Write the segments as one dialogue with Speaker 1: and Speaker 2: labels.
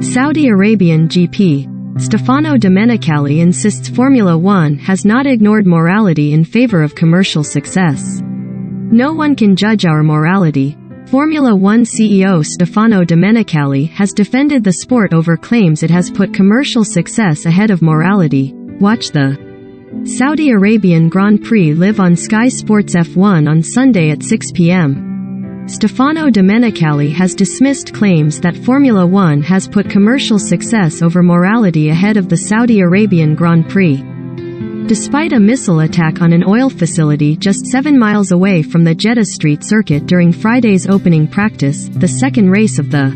Speaker 1: Saudi Arabian GP. Stefano Domenicali insists Formula One has not ignored morality in favor of commercial success. No one can judge our morality. Formula One CEO Stefano Domenicali has defended the sport over claims it has put commercial success ahead of morality. Watch the Saudi Arabian Grand Prix live on Sky Sports F1 on Sunday at 6 p.m. Stefano Domenicali has dismissed claims that Formula One has put commercial success over morality ahead of the Saudi Arabian Grand Prix. Despite a missile attack on an oil facility just 7 miles away from the Jeddah Street circuit during Friday's opening practice, the second race of the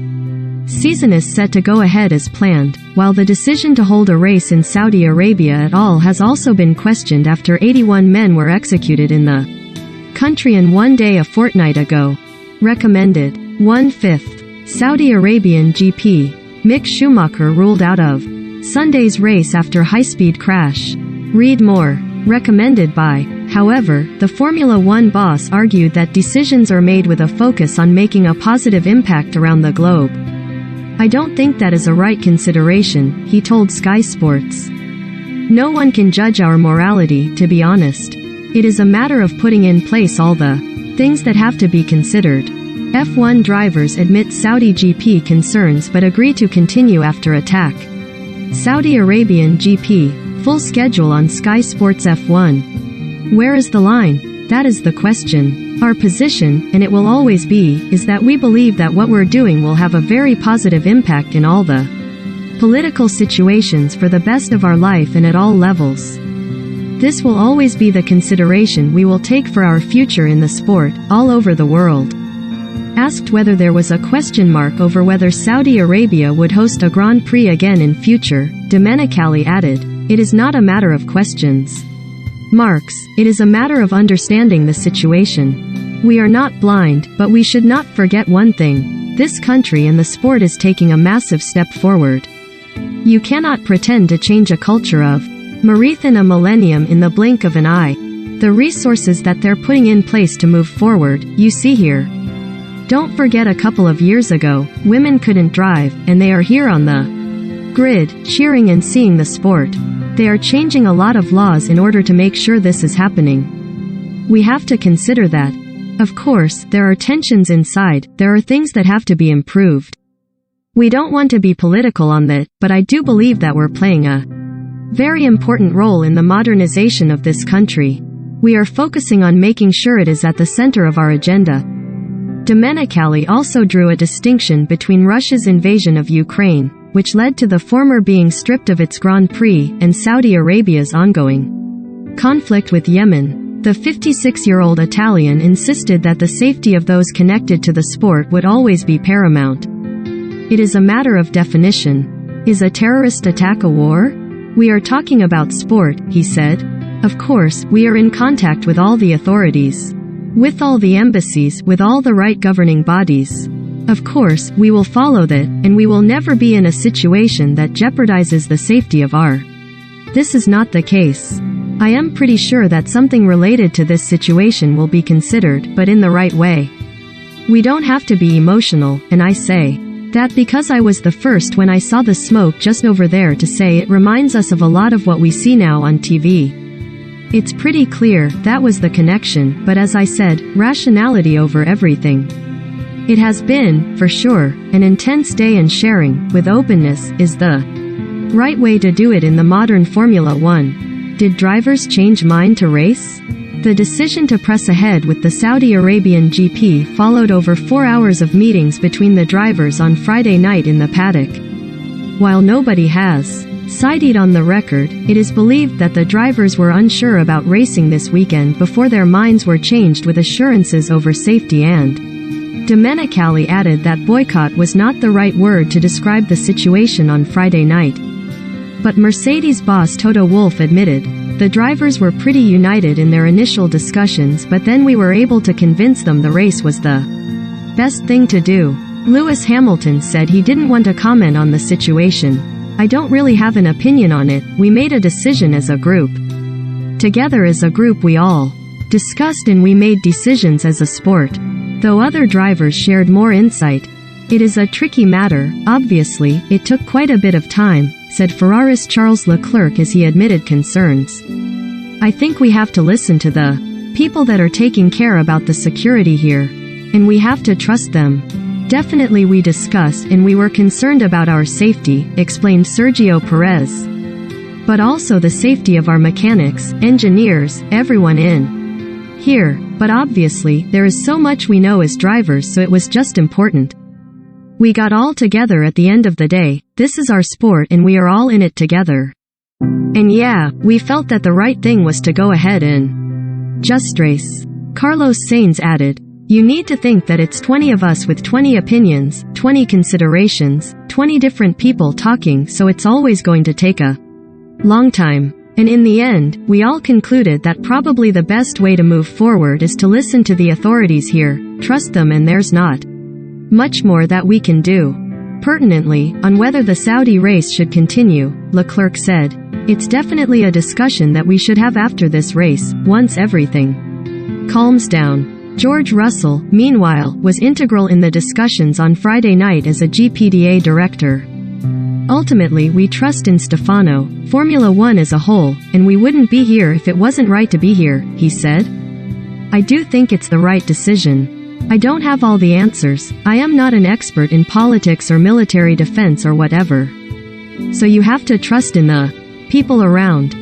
Speaker 1: season is set to go ahead as planned, while the decision to hold a race in Saudi Arabia at all has also been questioned after 81 men were executed in the country in one day a fortnight ago. Recommended. 1/5. Saudi Arabian GP. Mick Schumacher ruled out of Sunday's race after high-speed crash. Read more. Recommended by. However, the Formula One boss argued that decisions are made with a focus on making a positive impact around the globe. I don't think that is a right consideration, he told Sky Sports. No one can judge our morality, to be honest. It is a matter of putting in place all the things that have to be considered. F1 drivers admit Saudi GP concerns but agree to continue after attack. Saudi Arabian GP. Full schedule on Sky Sports F1. Where is the line? That is the question. Our position, and it will always be, is that we believe that what we're doing will have a very positive impact in all the political situations for the best of our life and at all levels. This will always be the consideration we will take for our future in the sport, all over the world. Asked whether there was a question mark over whether Saudi Arabia would host a Grand Prix again in future, Domenicali added, "It is not a matter of questions marks, it is a matter of understanding the situation. We are not blind, but we should not forget one thing. This country and the sport is taking a massive step forward. You cannot pretend to change a culture of within a millennium in the blink of an eye. The resources that they're putting in place to move forward, you see here. Don't forget a couple of years ago, women couldn't drive, and they are here on the grid, cheering and seeing the sport. They are changing a lot of laws in order to make sure this is happening. We have to consider that. Of course, there are tensions inside, there are things that have to be improved. We don't want to be political on that, but I do believe that we're playing a very important role in the modernization of this country. We are focusing on making sure it is at the center of our agenda." Domenicali also drew a distinction between Russia's invasion of Ukraine, which led to the former being stripped of its Grand Prix, and Saudi Arabia's ongoing conflict with Yemen. The 56-year-old Italian insisted that the safety of those connected to the sport would always be paramount. It is a matter of definition. Is a terrorist attack a war? We are talking about sport, he said. Of course, we are in contact with all the authorities, with all the embassies, with all the right governing bodies. Of course, we will follow that, and we will never be in a situation that jeopardizes the safety of our. This is not the case. I am pretty sure that something related to this situation will be considered, but in the right way. We don't have to be emotional, and I say that because I was the first when I saw the smoke just over there to say it reminds us of a lot of what we see now on TV. It's pretty clear, that was the connection, but as I said, rationality over everything. It has been, for sure, an intense day, and sharing, with openness, is the right way to do it in the modern Formula One. Did drivers change mind to race? The decision to press ahead with the Saudi Arabian GP followed over 4 hours of meetings between the drivers on Friday night in the paddock. While nobody has cited on the record, it is believed that the drivers were unsure about racing this weekend before their minds were changed with assurances over safety, and Domenicali added that boycott was not the right word to describe the situation on Friday night. But Mercedes boss Toto Wolff admitted, "The drivers were pretty united in their initial discussions, but then we were able to convince them the race was the best thing to do." Lewis Hamilton said he didn't want to comment on the situation. "I don't really have an opinion on it, we made a decision as a group. Together as a group we all discussed and we made decisions as a sport." Though other drivers shared more insight. It is a tricky matter, obviously, it took quite a bit of time, said Ferrari's Charles Leclerc as he admitted concerns. I think we have to listen to the people that are taking care about the security here. And we have to trust them. Definitely we discussed and we were concerned about our safety, explained Sergio Perez. But also the safety of our mechanics, engineers, everyone in here. But obviously, there is so much we know as drivers, so it was just important. We got all together at the end of the day. This is our sport and we are all in it together. And yeah, we felt that the right thing was to go ahead and just race. Carlos Sainz added, you need to think that it's 20 of us with 20 opinions, 20 considerations, 20 different people talking, so it's always going to take a long time. And in the end, we all concluded that probably the best way to move forward is to listen to the authorities here, trust them, and there's not much more that we can do. Pertinently, on whether the Saudi race should continue, Leclerc said, it's definitely a discussion that we should have after this race, once everything calms down. George Russell, meanwhile, was integral in the discussions on Friday night as a GPDA director. Ultimately, we trust in Stefano, Formula One as a whole, and we wouldn't be here if it wasn't right to be here, he said. I do think it's the right decision. I don't have all the answers. I am not an expert in politics or military defense or whatever. So you have to trust in the people around.